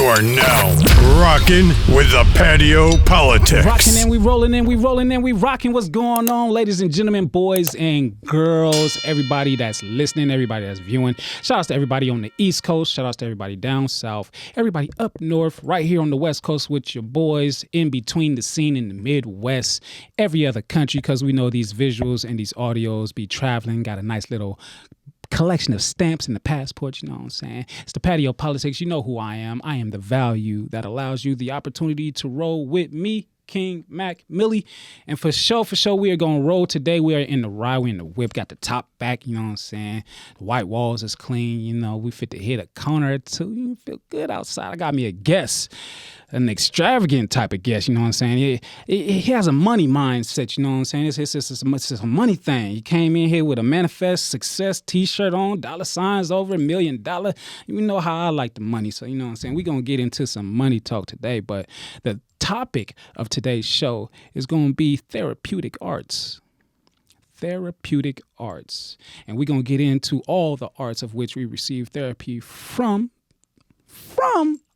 are now rocking with the Patio PolitiCz. Rocking and we rolling and we rolling and we rocking. What's going on, ladies and gentlemen, boys and girls, everybody that's listening, everybody that's viewing. Shout outs to everybody on the East Coast. Shout outs to everybody down south. Everybody up north, right here on the West Coast with your boys, in between the scene in the Midwest, every other country, because we know these visuals and these audios be traveling. Got a nice little collection of stamps in the passport, you know what I'm saying? It's the Patio PolitiCz. You know who I am. I am the value that allows you the opportunity to roll with me, King Mac Millie. And for sure, we are going to roll today. We are in the ride. We're in the whip. Got the top back, you know what I'm saying? The white walls is clean. You know, we fit to hit a corner or two. You feel good outside. I got me a guest, an extravagant type of guest, you know what I'm saying? He has a money mindset, you know what I'm saying? It's a money thing. He came in here with a manifest success t-shirt on, dollar signs over $1 million. You know how I like the money, so you know what I'm saying? We're going to get into some money talk today, but the topic of today's show is going to be therapeutic arts. Therapeutic arts. And we're going to get into all the arts of which we receive therapy from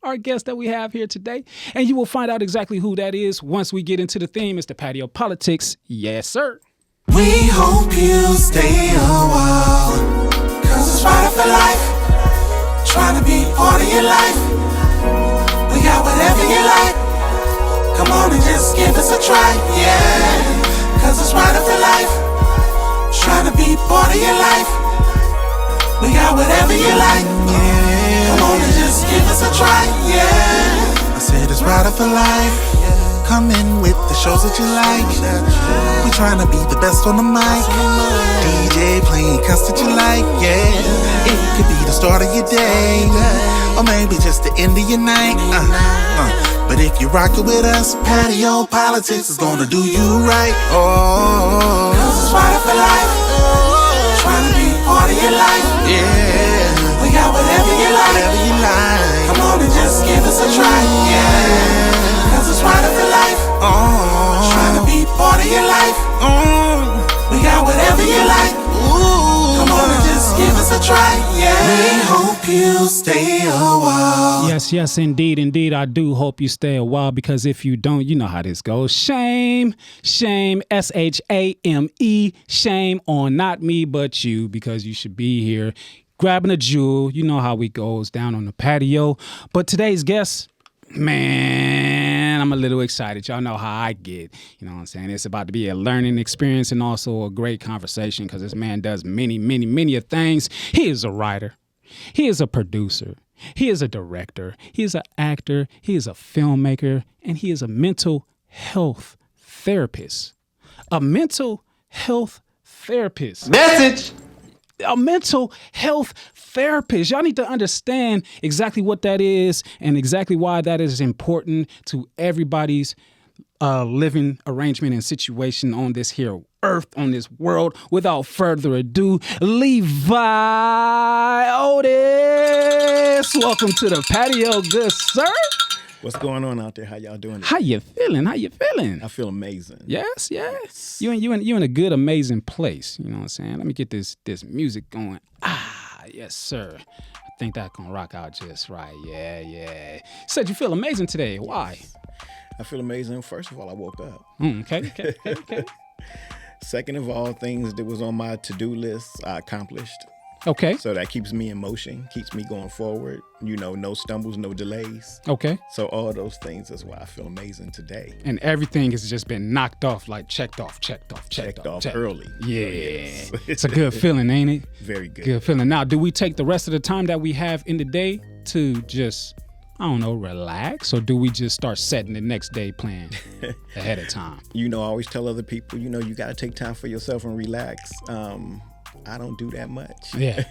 our guest that we have here today. And you will find out exactly who that is once we get into the theme. It's the Patio PolitiCz. Yes, sir. We hope you stay a while, cause it's right for life. Trying to be part of your life. We got whatever you like. Come on and just give us a try, yeah. Cause it's right for life. Trying to be part of your life. We got whatever you like, yeah. Come on and just give us a try, yeah. I said it's right for life. Come in with the shows that you like. We trying to be the best on the mic. DJ playing cuts that you like, yeah. It could be the start of your day, or maybe just the end of your night. But if you're rocking with us, Patio PolitiCz is gonna do you right. Oh, cause it's right for life. Trying to be part of your life. Yeah. We got whatever you like. Whatever you like. Come on and just give us a try. Yeah. Cause it's right for life. Oh. Trying to be part of your life. We got whatever you like. Come on and just give us a try. Yeah. We hope you stay a while. Yes, indeed. I do hope you stay a while, because if you don't, you know how this goes. Shame, shame, S-H-A-M-E, shame on not me but you, because you should be here grabbing a jewel. You know how it goes down on the patio. But today's guest, man, I'm a little excited. Y'all know how I get. You know what I'm saying? It's about to be a learning experience and also a great conversation, because this man does many things. He is a writer. He is a producer. He is a director. He is an actor. He is a filmmaker. And he is a mental health therapist. A mental health therapist. Message! A mental health therapist. Y'all need to understand exactly what that is and exactly why that is important to everybody's living arrangement and situation on this here earth, on this world. Without further ado, Levi Otis. Welcome to the patio, good sir. What's going on out there? How y'all doing? How you feeling? I feel amazing. Yes. You in a good, amazing place. You know what I'm saying? Let me get this music going. Yes, sir. I think that's gonna rock out just right. Yeah. Said you feel amazing today. Why? I feel amazing. First of all, I woke up. Okay. Second of all, things that was on my to-do list, I accomplished. Okay. So that keeps me in motion, keeps me going forward. You know, no stumbles, no delays. Okay. So all those things is why I feel amazing today. And everything has just been knocked off, like checked off. Early. Yeah. Yes. It's a good feeling, ain't it? Very good. Good feeling. Now, do we take the rest of the time that we have in the day to just, I don't know, relax? Or do we just start setting the next day plan ahead of time? You know, I always tell other people, you know, you got to take time for yourself and relax. I don't do that much. Yeah.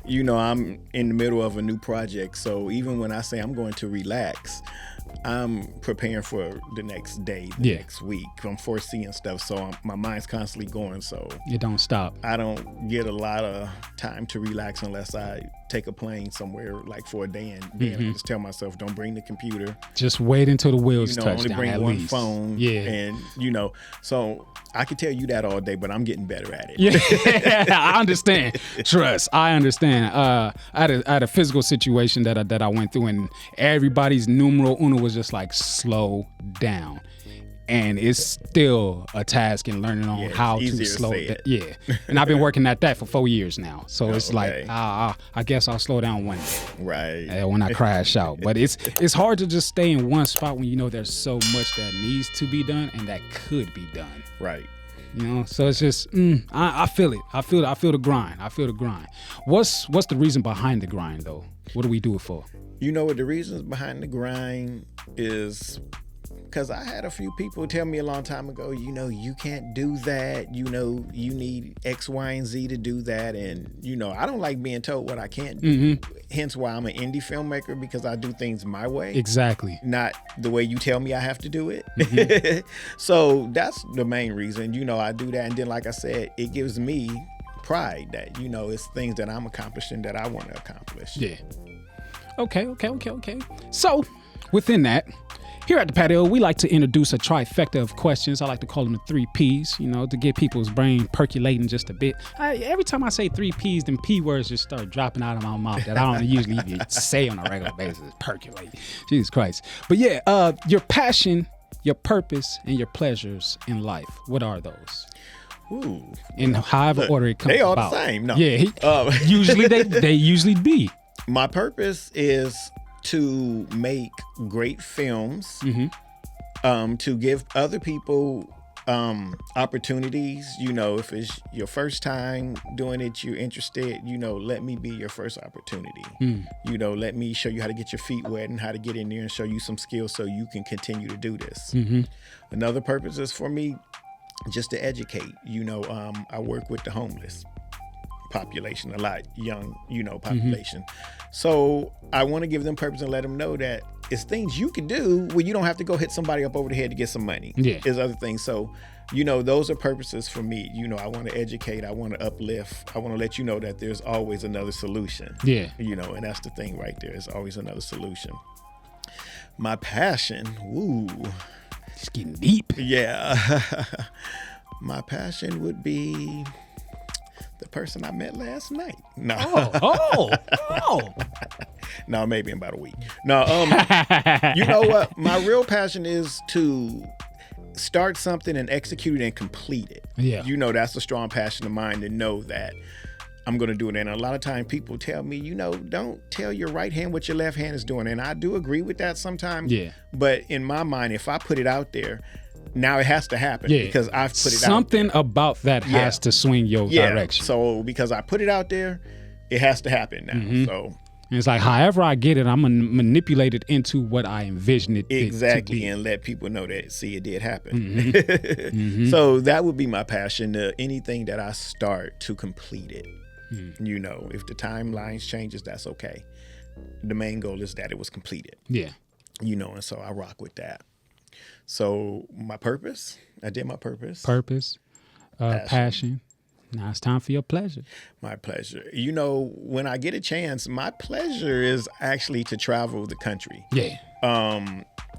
You know, I'm in the middle of a new project, so even when I say I'm going to relax, I'm preparing for the next day, the next week. I'm foreseeing stuff, so my mind's constantly going. So it don't stop. I don't get a lot of time to relax unless I take a plane somewhere like for a day, and then I just tell myself, don't bring the computer. Just wait until the wheels touch only down. bring at one least. phone. Yeah, and so I could tell you that all day, but I'm getting better at it. Yeah, I understand. Trust, I understand. I had a physical situation that I went through, and everybody's numero uno was just like slow down. And it's still a task in learning on how to slow down. Yeah, and I've been working at that for 4 years now. So it's like, I guess I'll slow down one day. Right. When I crash out. But it's hard to just stay in one spot when you know there's so much that needs to be done and that could be done. Right. So it's just, I feel it. I feel the grind. What's the reason behind the grind though? What do we do it for? What the reasons behind the grind is, because I had a few people tell me a long time ago, you can't do that. You need X, Y, and Z to do that. And, I don't like being told what I can't do. Hence why I'm an indie filmmaker, because I do things my way. Exactly. Not the way you tell me I have to do it. So that's the main reason, I do that. And then, like I said, it gives me pride that, it's things that I'm accomplishing that I want to accomplish. Yeah. Okay. So within that, here at the patio, we like to introduce a trifecta of questions. I like to call them the 3 Ps, to get people's brain percolating just a bit. Every time I say 3 Ps, them P words just start dropping out of my mouth that I don't usually even say on a regular basis. Percolate. Jesus Christ. But yeah, your passion, your purpose, and your pleasures in life. What are those? Ooh. In however order it comes about. They all the same. No. Yeah. Usually they usually be. My purpose is to make great films, to give other people opportunities. If it's your first time doing it, you're interested, let me be your first opportunity. Let me show you how to get your feet wet and how to get in there and show you some skills so you can continue to do this. Another purpose is for me just to educate. I work with the homeless population, a lot young, population. So I want to give them purpose and let them know that it's things you can do where you don't have to go hit somebody up over the head to get some money. Yeah. There's other things. So, those are purposes for me. I want to educate. I want to uplift. I want to let you know that there's always another solution. Yeah. And that's the thing right there. There's always another solution. My passion, it's getting deep. Yeah. My passion would be the person I met last night. No. Oh. No, maybe in about a week. No, you know what? My real passion is to start something and execute it and complete it. Yeah. That's a strong passion of mine, to know that I'm going to do it. And a lot of times people tell me, don't tell your right hand what your left hand is doing. And I do agree with that sometimes. Yeah. But in my mind, if I put it out there, now it has to happen because I've put it out there. Something about that has to swing your direction. So because I put it out there, it has to happen now. So and it's like, however I get it, I'm going to manipulate it into what I envision it exactly to be. And let people know that, see, it did happen. So that would be my passion, anything that I start to complete it. If the timelines changes, that's okay. The main goal is that it was completed. Yeah. And so I rock with that. So my purpose, I did my purpose. Passion. Now it's time for your pleasure. My pleasure. When I get a chance, my pleasure is actually to travel the country. Yeah.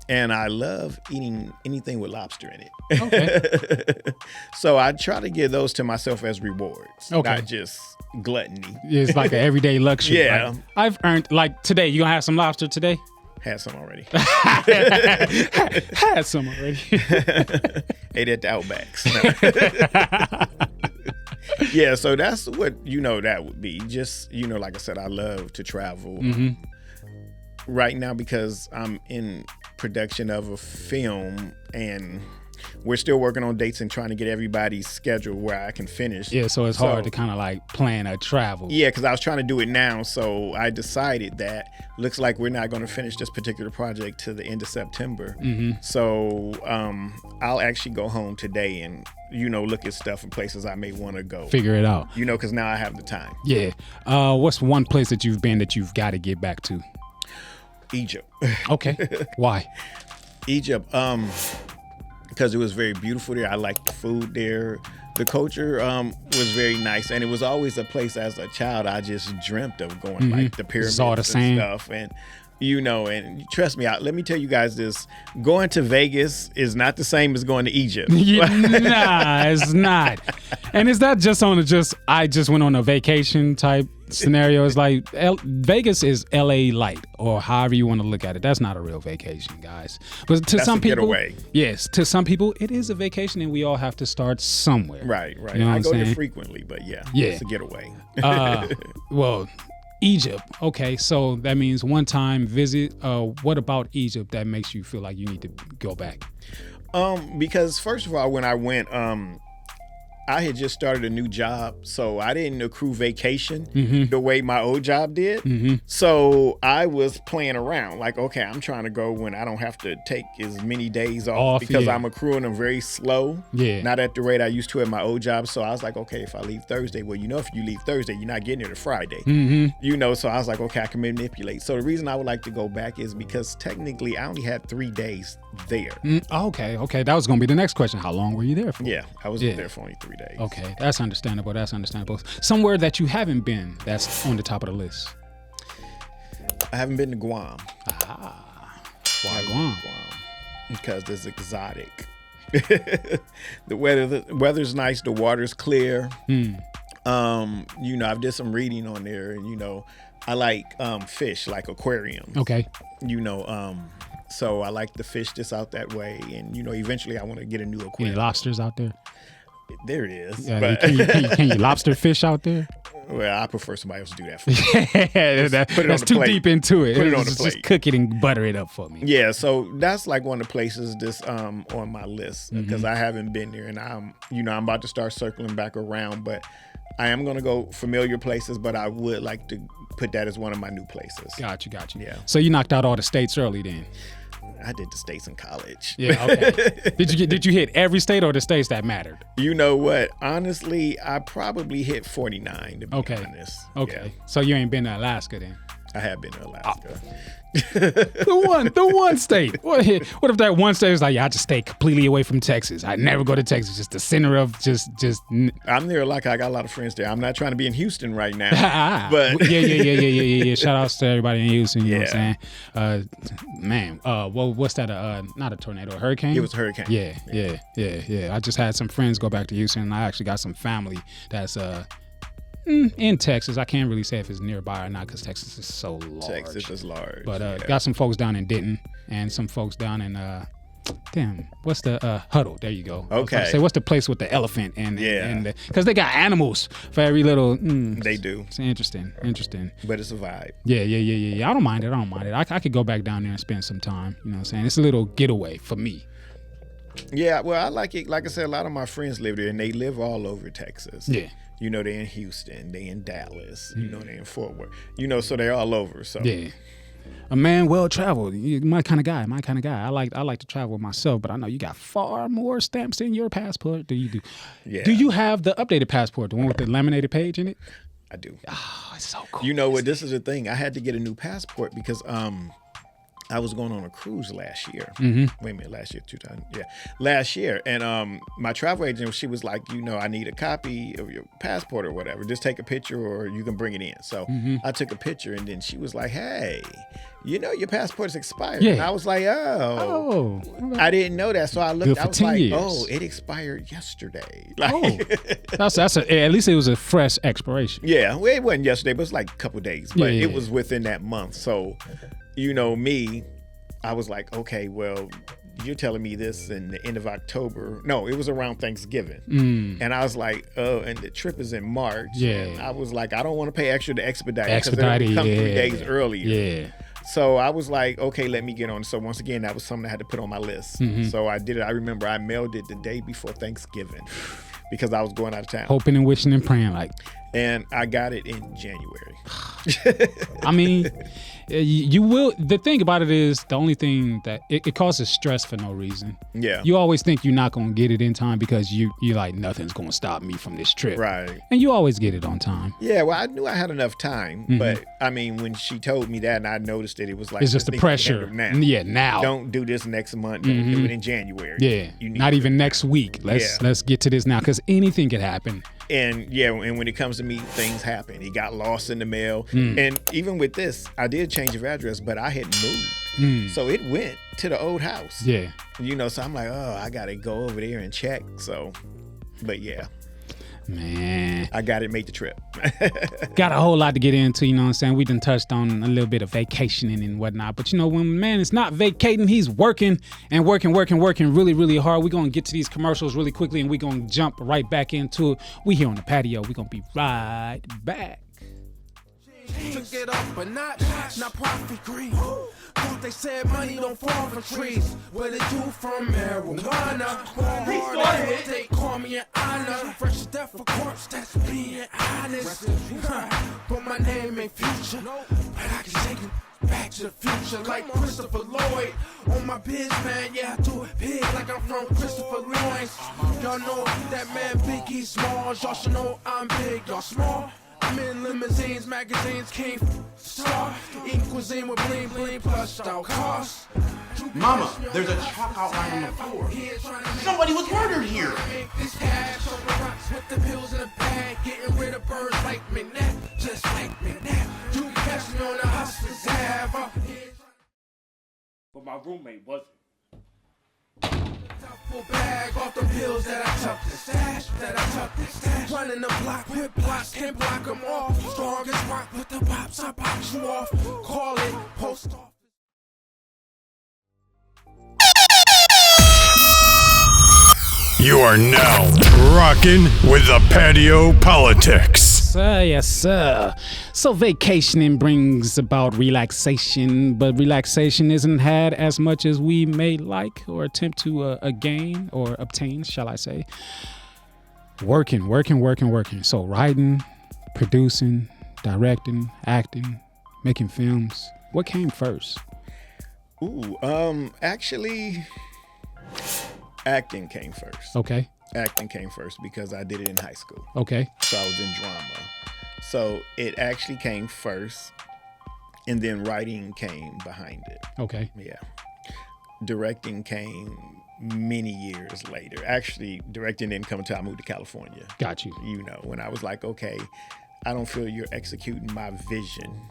And I love eating anything with lobster in it. Okay. So I try to give those to myself as rewards, not just gluttony. It's like an everyday luxury. Yeah. Like, I've earned, like today, you gonna have some lobster today? Had some already. Had some already. Ate at the Outbacks. Yeah, so that's what, that would be. Just, like I said, I love to travel. Right now, because I'm in production of a film and we're still working on dates and trying to get everybody's schedule where I can finish. Yeah, so it's hard to kind of like plan a travel. Yeah, because I was trying to do it now. So I decided that looks like we're not going to finish this particular project to the end of September. So I'll actually go home today and, look at stuff and places I may want to go. Figure it out. Because now I have the time. Yeah. What's one place that you've been that you've got to get back to? Egypt. Okay. Why? Egypt, because it was very beautiful there. I liked the food there. The culture was very nice, and it was always a place as a child I just dreamt of going, like the pyramids all the and same. stuff. And and trust me, let me tell you guys this: going to Vegas is not the same as going to Egypt. Nah, it's not. And is that just I just went on a vacation type scenario? It's like Vegas is LA light, or however you want to look at it. That's not a real vacation, guys. But to That's some a people, getaway. yes, to some people it is a vacation, and we all have to start somewhere. Right. You know what I I'm go there saying? frequently, but yeah, Yeah. it's a getaway. Well, Egypt. Okay, so that means one time visit. What about Egypt that makes you feel like you need to go back? Because first of all, when I went, I had just started a new job, so I didn't accrue vacation the way my old job did. So I was playing around, like, okay, I'm trying to go when I don't have to take as many days off because I'm accruing them very slow. Yeah. Not at the rate I used to at my old job. So I was like, okay, if I leave Thursday, well, if you leave Thursday, you're not getting here to Friday. So I was like, okay, I can manipulate. So the reason I would like to go back is because technically I only had 3 days there. Okay. That was gonna be the next question. How long were you there for? Yeah, I was there for only 3 days. Okay, that's understandable. Somewhere that you haven't been that's on the top of the list. I haven't been to Guam. Why Guam? Because it's exotic. The weather's nice, the water's clear. I've did some reading on there, and I like fish, like aquariums. Okay. So I like the fish that's out that way, and eventually I want to get a new Any aquarium. lobsters out there? There is. Yeah, But, can you lobster fish out there? well, I prefer somebody else to do that for me. That's on the too plate. deep into it. Put it on the Just plate. cook it and butter it up for me. Yeah, so that's like one of the places that's on my list because I haven't been there, and I'm about to start circling back around, but I am going to go familiar places, but I would like to put that as one of my new places. Got you. Yeah. So you knocked out all the states early then? I did the states in college. Yeah, okay. Did you hit every state or the states that mattered? You know what? Honestly, I probably hit 49 to be honest. Okay. Yeah. So you ain't been to Alaska then? I have been to Alaska. The one state. What if that one state was like, yeah, I just stay completely away from Texas. I never go to Texas. Just the center of just. I'm there like I got a lot of friends there. I'm not trying to be in Houston right now. But yeah. Shout outs to everybody in Houston. You know what Yeah. I'm saying? What's that? Not a tornado, a hurricane? It was a hurricane. Yeah. I just had some friends go back to Houston, and I actually got some family that's in Texas. I can't really say if it's nearby or not because Texas is so large. Texas is large. But got some folks down in Denton and some folks down in what's the Huddle? There you go. Okay. Say what's the place with the elephant and because they got animals for every little. They do. It's interesting. But it's a vibe. Yeah. I don't mind it. I could go back down there and spend some time. You know what I'm saying? It's a little getaway for me. Yeah, well, I like it. Like I said, a lot of my friends live there, and they live all over Texas. Yeah. They're in Houston, they in Dallas, they're in Fort Worth, so they're all over. So Yeah. A man well traveled. My kind of guy. I like to travel myself, but I know you got far more stamps in your passport than you do. Yeah. Do you have the updated passport, the one with the laminated page in it? I do. Oh, it's so cool. You know what? This is the thing. I had to get a new passport because I was going on a cruise last year. Wait a minute, last year, 2000. Yeah, last year. And my travel agent, she was like, I need a copy of your passport or whatever. Just take a picture or you can bring it in. So I took a picture and then she was like, hey, your passport's expired. Yeah. And I was like, oh. I didn't know that. So I looked, Good for I was 10 like, years. oh, it expired yesterday. That's at least it was a fresh expiration. Yeah, well, it wasn't yesterday, but it was like a couple of days. But Yeah. it was within that month. So, me, I was like, okay, well, you're telling me this in the end of October. No, it was around Thanksgiving. And I was like, oh, and the trip is in March. Yeah. And I was like, I don't want to pay extra to expedite it because Expedite it it, come 3 yeah. days earlier. Yeah. So I was like, okay, let me get on. So once again, that was something I had to put on my list. So I did it. I remember I mailed it the day before Thanksgiving because I was going out of town. Hoping and wishing and praying like. And I got it in January. I mean, You will. The thing about it is, the only thing that it causes stress for no reason. Yeah. You always think you're not gonna get it in time because you like nothing's gonna stop me from this trip. Right. And you always get it on time. Yeah, well, I knew I had enough time, but I mean, when she told me that and I noticed it was like, It's just the pressure. Now. Yeah, now. Don't do this next month. Don't do it in January. Yeah, You need not to- even next week. Let's get to this now because anything could happen. And when it comes to me, things happen. He got lost in the mail. And even with this, I did change of address, but I had moved. So it went to the old house. Yeah. So I'm like, oh, I got to go over there and check. So, but yeah. Man. I got it, make the trip. Got a whole lot to get into, you know what I'm saying? We done touched on a little bit of vacationing and whatnot. But, when a man is not vacating, he's working and working really, really hard. We're going to get to these commercials really quickly and we're going to jump right back into it. We here on the patio. We're going to be right back. Took it up a notch, not profit greed. Thought they said money don't fall from trees. What it do from marijuana? Born hard, they call me an honor. Fresh as death for corpse, that's being honest. But my name ain't Future, but I can take it back to the future like Christopher Lloyd. On my biz, man, yeah, I do it big like I'm from Christopher Lloyd's. Y'all know that man Biggie Smalls. Y'all should know I'm big, y'all small. I'm in limousines, magazines, king star. Eating cuisine with bling bling plus out cost. Mama, there's a chalk outline on the floor. Somebody was murdered here. This cash on the rocks with the pills in the bag. Getting rid of birds like me now, just like me now. You can catch me on the hustlers have. But my roommate wasn't. Full bag off the pills that I tucked and stash, Running the block with blocks, can't block them off. Strongest rock with the pops, I box you off. Call it post office. You are now rocking with the Patio PolitiCz. Yes, sir. So vacationing brings about relaxation, but relaxation isn't had as much as we may like or attempt to gain or obtain, shall I say. Working. So writing, producing, directing, acting, making films. What came first? Actually, acting came first. Okay. Acting came first because I did it in high school. Okay. So I was in drama. So it actually came first, and then writing came behind it. Okay. Yeah. Directing came many years later. Actually, directing didn't come until I moved to California. Got you. When I was like, okay, I don't feel you're executing my vision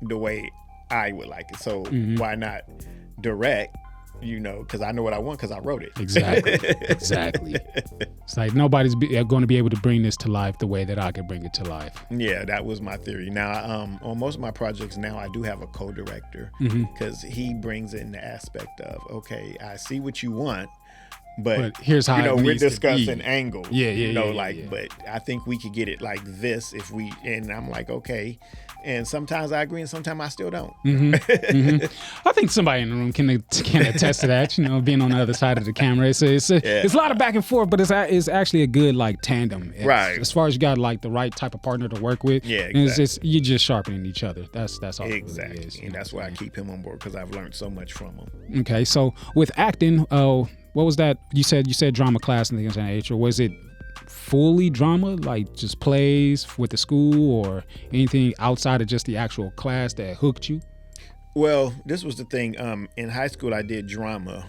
the way I would like it. So why not direct? Because I know what I want because I wrote it. Exactly. It's like nobody's going to be able to bring this to life the way that I could bring it to life. Yeah, that was my theory. Now, on most of my projects now, I do have a co-director because he brings in the aspect of, okay, I see what you want, but here's how it we're needs to discussing be. angles. Yeah. But I think we could get it like this if we. And I'm like, okay. And sometimes I agree, and sometimes I still don't. I think somebody in the room can attest to that. Being on the other side of the camera, it's a lot of back and forth, but it's actually a good like tandem. Right. As far as you got like the right type of partner to work with. Yeah, and it's you're just sharpening each other. That's all. Exactly. It really is, And that's why I keep him on board because I've learned so much from him. Okay, so with acting, what was that? You said drama class and things of that nature. Was it fully drama, like just plays with the school or anything outside of just the actual class that hooked you? Well, this was the thing. In high school, I did drama.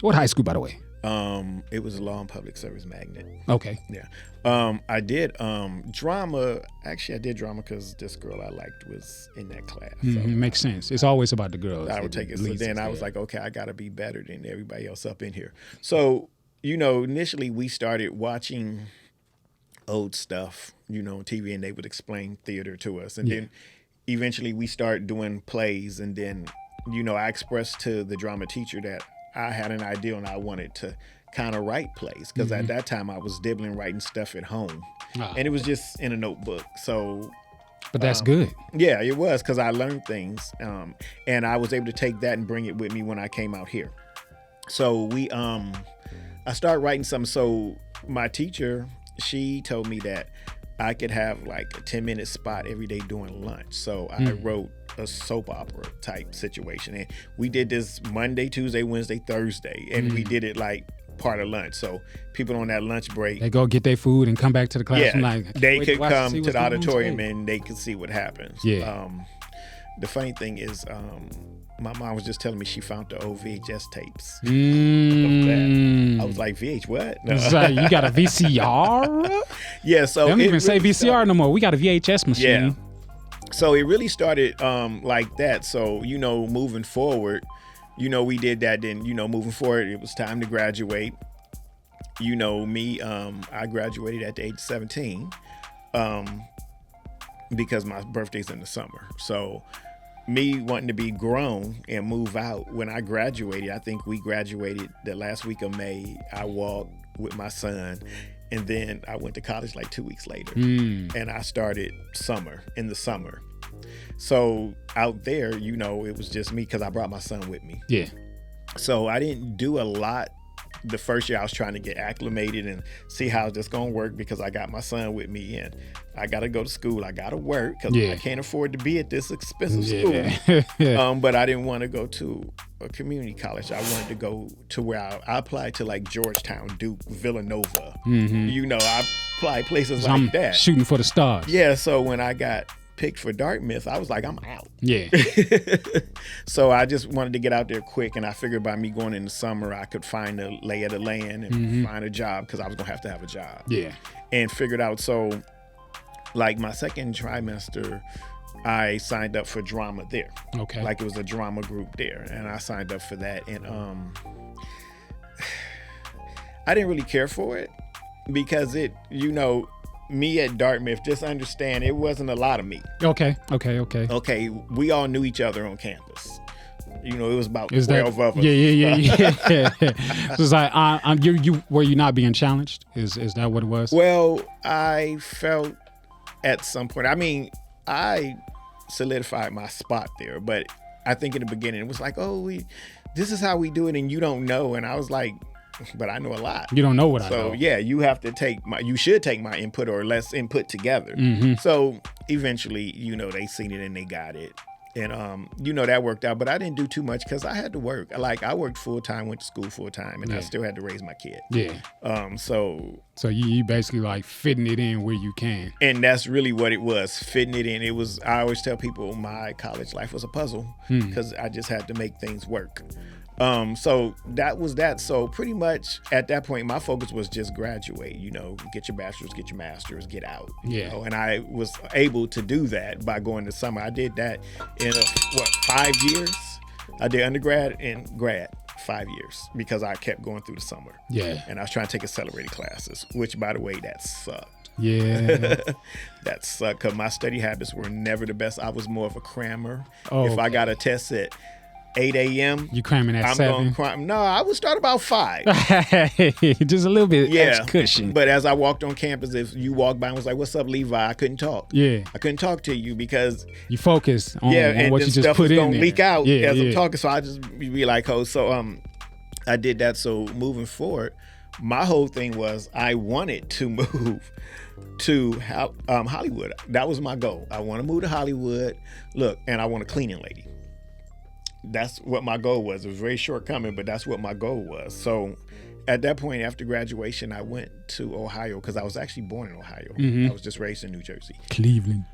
What high school, by the way? It was a law and public service magnet. Okay. Yeah. I did drama. Actually, I did drama because this girl I liked was in that class. So makes sense. It's always about the girls. I would take it. So then I was like, okay, I got to be better than everybody else up in here. So, initially we started watching old stuff, on TV, and they would explain theater to us. And then eventually we started doing plays. And then, I expressed to the drama teacher that I had an idea and I wanted to kind of write plays because at that time I was dibbling writing stuff at home. And it was just in a notebook. So but that's good. Yeah, it was because I learned things. And I was able to take that and bring it with me when I came out here. So I started writing something. So my teacher, she told me that I could have like a 10-minute spot every day during lunch. So I wrote a soap opera type situation. And we did this Monday, Tuesday, Wednesday, Thursday, and we did it like part of lunch. So people on that lunch break, They go get their food and come back to the classroom. Like, they wait could watch come see to what's the going on auditorium today. and they could see what happens. Yeah. The funny thing is, my mom was just telling me she found the old VHS tapes. I was like, VH what? No. It's like, you got a VCR? Yeah, so They don't it even say really VCR started- no more. We got a VHS machine. Yeah. So it really started like that. So, moving forward, we did that. Then, moving forward, it was time to graduate. Me, I graduated at the age of 17 because my birthday's in the summer. So me wanting to be grown and move out, when I graduated, I think we graduated the last week of May. I walked with my son, and then I went to college like 2 weeks later, and I started in the summer. So out there, it was just me because I brought my son with me. Yeah. So I didn't do a lot the first year. I was trying to get acclimated and see how this going to work because I got my son with me and I got to go to school. I got to work because I can't afford to be at this expensive school. But I didn't want to go to a community college. I wanted to go to where I applied to like Georgetown, Duke, Villanova. I applied places like that. Shooting for the stars. Yeah, so when I got picked for Dartmouth, I was like, I'm out. Yeah. So I just wanted to get out there quick, and I figured by me going in the summer, I could find a lay of the land and find a job because I was going to have a job. Yeah. And figured out, so like my second trimester, I signed up for drama there. Okay. Like it was a drama group there, and I signed up for that. And I didn't really care for it because me at Dartmouth, just understand it wasn't a lot of me. Okay. Okay, we all knew each other on campus. It was about Is 12 of us. Yeah. So it's like, you were you not being challenged? Is that what it was? Well, I felt at some point, I solidified my spot there, but I think in the beginning it was like, this is how we do it and you don't know. And I was like, but I know a lot. You don't know what I know. So yeah, you should take my input or less input together. So eventually, they seen it and they got it. And that worked out, but I didn't do too much because I had to work. Like I worked full time, went to school full time, and I still had to raise my kid. Yeah. So you basically like fitting it in where you can. And that's really what it was, fitting it in. It was, I always tell people my college life was a puzzle because I just had to make things work. So that was that. So pretty much at that point, my focus was just graduate, get your bachelor's, get your master's, get out. Yeah. And I was able to do that by going to summer. I did that in 5 years? I did undergrad and grad 5 years because I kept going through the summer. Yeah. And I was trying to take accelerated classes, which by the way, that sucked. Yeah. That sucked because my study habits were never the best. I was more of a crammer. Oh, if I got a test at 8 a.m. You cramming at 7? No, I would start about 5. Just a little bit extra cushion. But as I walked on campus, if you walked by and was like, "What's up, Levi?" I couldn't talk. Yeah. I couldn't talk to you because you focus on, and what you just stuff put is in gonna there. leak out as I'm talking. So I just be like, "Oh," so I did that. So moving forward, my whole thing was I wanted to move to Hollywood. That was my goal. I want to move to Hollywood. Look, and I want a cleaning lady. That's what my goal was. It was very short coming, but that's what my goal was. So at that point, after graduation, I went to Ohio because I was actually born in Ohio. I was just raised in New Jersey. Cleveland.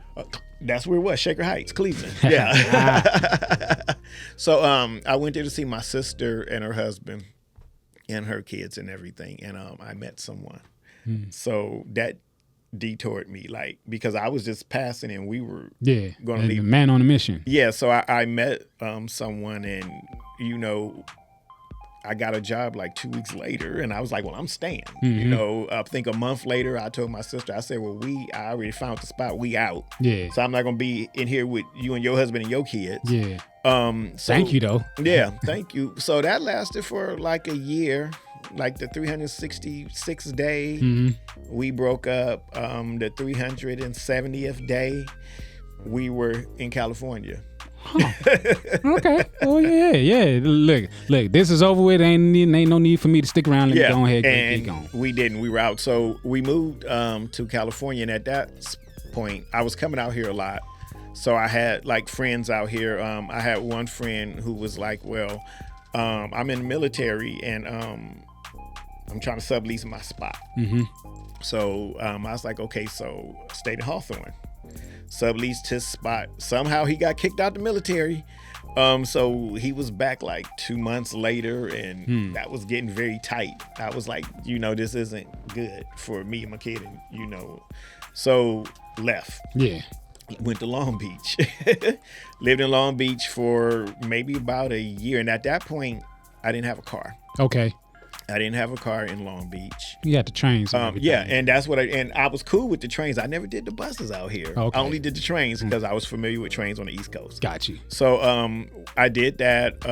That's where it was, Shaker Heights, Cleveland. Yeah. So I went there to see my sister and her husband and her kids and everything. And I met someone. So that detoured me, because I was just passing and we were going to leave. The man on a mission. Yeah, so I met someone and, I got a job like 2 weeks later and I was like, well, I'm staying. I think a month later, I told my sister, I said, well, I already found the spot. We out. Yeah. So I'm not going to be in here with you and your husband and your kids. Yeah. So, thank you, though. Yeah, thank you. So that lasted for like a year. Like the 366th day, we broke up. The 370th day, we were in California. Huh. Okay. Oh yeah. Look. This is over with. Ain't no need for me to stick around. Let me go ahead and get going. We didn't. We were out. So we moved to California, and at that point, I was coming out here a lot. So I had like friends out here. I had one friend who was like, well, I'm in the military and I'm trying to sublease my spot. So I was like, okay, so stayed in Hawthorne, subleased his spot. Somehow he got kicked out the military. So he was back like 2 months later, and that was getting very tight. I was like, this isn't good for me and my kid, and so left. Yeah. Went to Long Beach. Lived in Long Beach for maybe about a year, and at that point, I didn't have a car. Okay. I didn't have a car in Long Beach. You had the trains. And yeah, and that's what I was cool with the trains. I never did the buses out here. Okay. I only did the trains because I was familiar with trains on the East Coast. Got you. So I did that.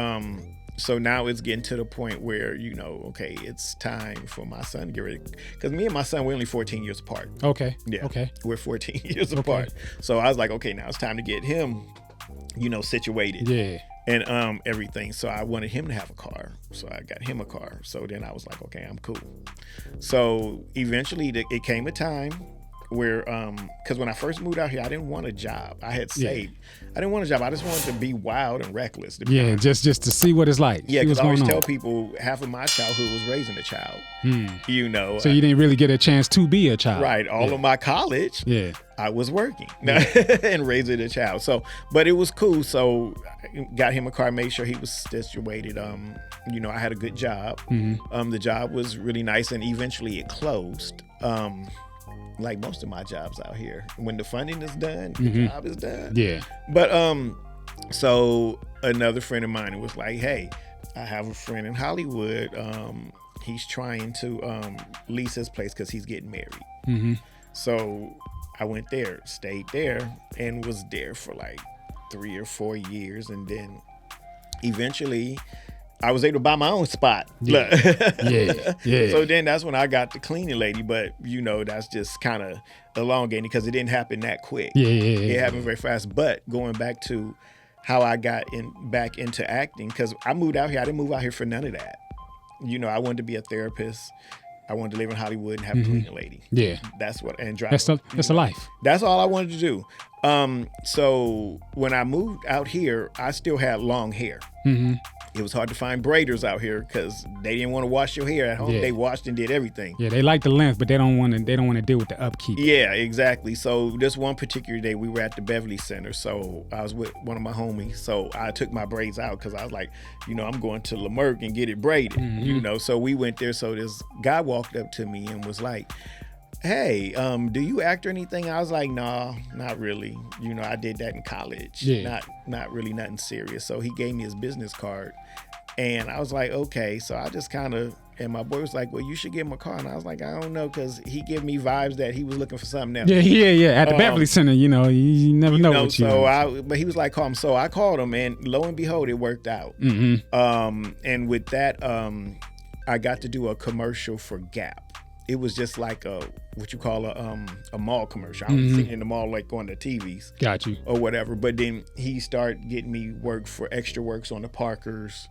So now it's getting to the point where, okay, it's time for my son to get ready. Because me and my son, we're only 14 years apart. Okay. Yeah. Okay. We're 14 years apart. So I was like, okay, now it's time to get him, situated. Yeah. And everything. So I wanted him to have a car. So I got him a car. So then I was like, okay, I'm cool. So eventually it came a time where, because when I first moved out here, I didn't want a job. I had saved. I didn't want a job. I just wanted to be wild and reckless. Yeah, just to see what it's like. Yeah, because I always tell people half of my childhood was raising a child. So you didn't really get a chance to be a child. Right. All of my college. Yeah. I was working and raising a child. So, but it was cool. So I got him a car, made sure he was situated. I had a good job. The job was really nice, and eventually it closed. Like most of my jobs out here, when the funding is done, the job is done. Yeah. But so another friend of mine was like, hey, I have a friend in Hollywood. He's trying to lease his place because he's getting married. So I went there, stayed there, and was there for like 3 or 4 years. And then eventually I was able to buy my own spot. Yeah. Yeah. So then that's when I got the cleaning lady. But, that's just kind of elongating because it didn't happen that quick. Yeah. It happened very fast. But going back to how I got back into acting, because I moved out here. I didn't move out here for none of that. I wanted to be a therapist. I wanted to live in Hollywood and have a cleaning lady. Yeah. That's what, and drive. That's a life. That's all I wanted to do. So when I moved out here, I still had long hair. It was hard to find braiders out here because they didn't want to wash your hair at home. Yeah. They washed and did everything. Yeah, they like the length, but they don't want to deal with the upkeep. Yeah, exactly. So this one particular day, we were at the Beverly Center. So I was with one of my homies. So I took my braids out because I was like, I'm going to Lemerck and get it braided. So we went there. So this guy walked up to me and was like, hey, do you act or anything? I was like, nah, not really. I did that in college. Yeah. Not really nothing serious. So he gave me his business card. And I was like, okay. So I just kind of, and my boy was like, well, you should give him a car. And I was like, I don't know, because he gave me vibes that he was looking for something else. Yeah. At the Beverly Center, you never know what you know. But he was like, call him. So I called him, and lo and behold, it worked out. And with that, I got to do a commercial for Gap. It was just like what you call a mall commercial. I was sitting in the mall, like on the TVs. Got you. Or whatever. But then he started getting me work for extra works on the Parkers,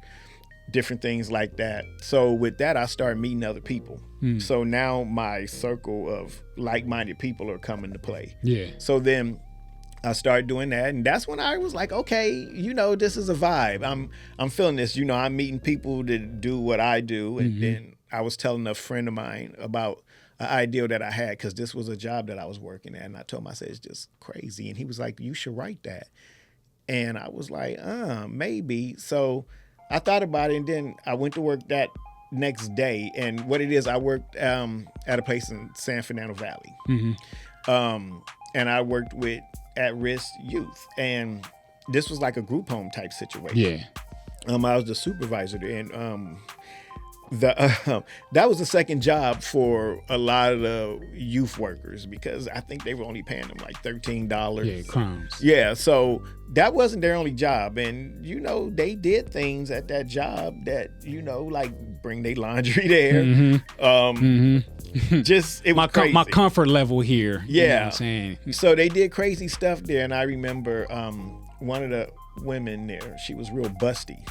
different things like that. So with that, I started meeting other people. So now my circle of like-minded people are coming to play. Yeah. So then I started doing that, and that's when I was like, okay, this is a vibe. I'm feeling this. I'm meeting people that do what I do, and then I was telling a friend of mine about an idea that I had, because this was a job that I was working at, and I told him, I said, it's just crazy. And he was like, you should write that. And I was like, maybe. So I thought about it, and then I went to work that next day. And what it is, I worked at a place in San Fernando Valley. And I worked with at-risk youth. And this was like a group home type situation. Yeah. I was the supervisor there, and that was the second job for a lot of the youth workers, because I think they were only paying them like $13. Yeah, crumbs. Yeah, so that wasn't their only job. And, they did things at that job that, like bring their laundry there. Just, it was crazy. My comfort level here. Yeah. You know what I'm saying? So they did crazy stuff there. And I remember one of the women there, she was real busty.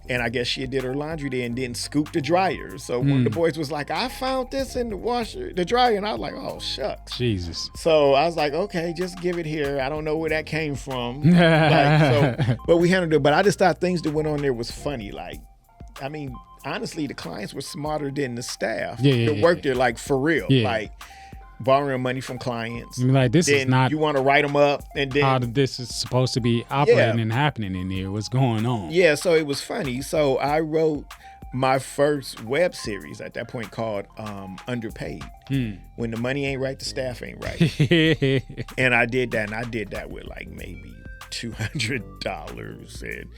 And I guess she did her laundry there and didn't scoop the dryer. So one of the boys was like, I found this in the dryer. And I was like, oh, shucks. Jesus. So I was like, okay, just give it here. I don't know where that came from. But we handled it. But I just thought things that went on there was funny. Like, I mean, honestly, the clients were smarter than the staff that worked there, like, for real. Yeah. Like, borrowing money from clients. Like, this then is not you want to write them up, and then how this is supposed to be operating and happening in here. What's going on? Yeah, so it was funny. So I wrote my first web series at that point called Underpaid. When the money ain't right, the staff ain't right. And I did that, and I did that with like maybe $200, and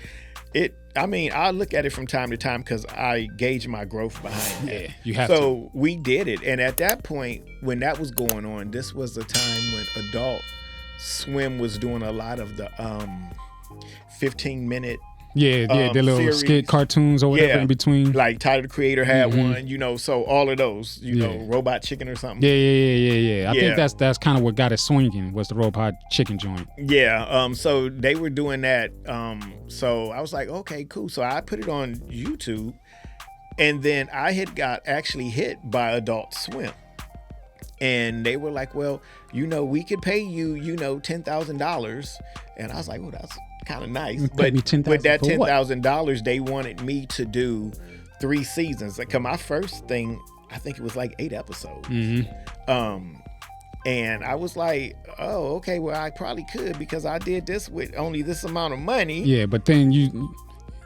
I look at it from time to time because I gauge my growth behind that. Yeah, you have So we did it. And at that point, when that was going on, this was the time when Adult Swim was doing a lot of the 15-minute the little series. skit cartoons or whatever in between. Like Tyler the Creator had one, so all of those, know, Robot Chicken or something. Yeah. I think that's kind of what got it swinging was the Robot Chicken joint. Yeah. So they were doing that. So I was like, okay, cool. So I put it on YouTube, and then I had got actually hit by Adult Swim. And they were like, well, we could pay you, $10,000. And I was like, well, that's kind of nice. But with that $10,000, they wanted me to do 3 seasons. Like, my first thing, I think it was like 8 episodes. And I was like, oh, okay, well, I probably could because I did this with only this amount of money. Yeah, but then you,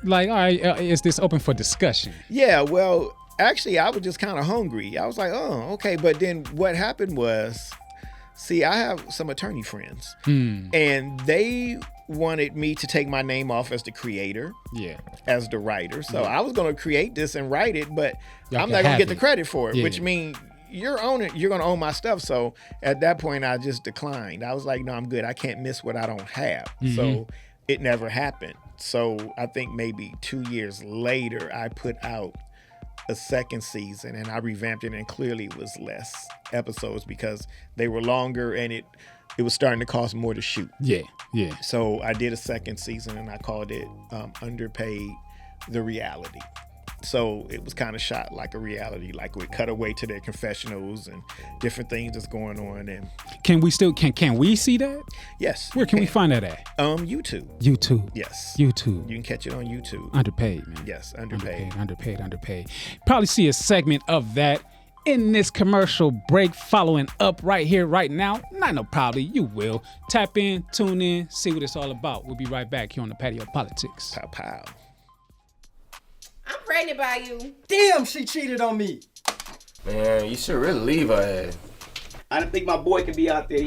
like, all right, is this open for discussion? Yeah, well, actually, I was just kind of hungry. I was like, oh, okay. But then what happened was, see, I have some attorney friends, and they wanted me to take my name off as the creator, as the writer. So I was going to create this and write it, but I'm not going to get the credit for it, which means you're going to own my stuff. So at that point, I just declined. I was like, no, I'm good. I can't miss what I don't have. So it never happened. So I think maybe 2 years later, I put out a second season, and I revamped it, and clearly it was less episodes because they were longer, and it was starting to cost more to shoot. Yeah. So I did a second season, and I called it Underpaid, The Reality. So it was kind of shot like a reality, like we cut away to their confessionals and different things that's going on. And can we see that? Yes. Where can we find that at? YouTube. Yes. YouTube. You can catch it on YouTube. Underpaid, man. Yes, Underpaid. Underpaid. Probably see a segment of that in this commercial break following up right here, right now. Not no probably, you will. Tap in, tune in, see what it's all about. We'll be right back here on the Patio PolitiCz. Pow, pow. I'm pregnant by you. Damn, she cheated on me. Man, you should really leave her ass. I didn't think my boy could be out there,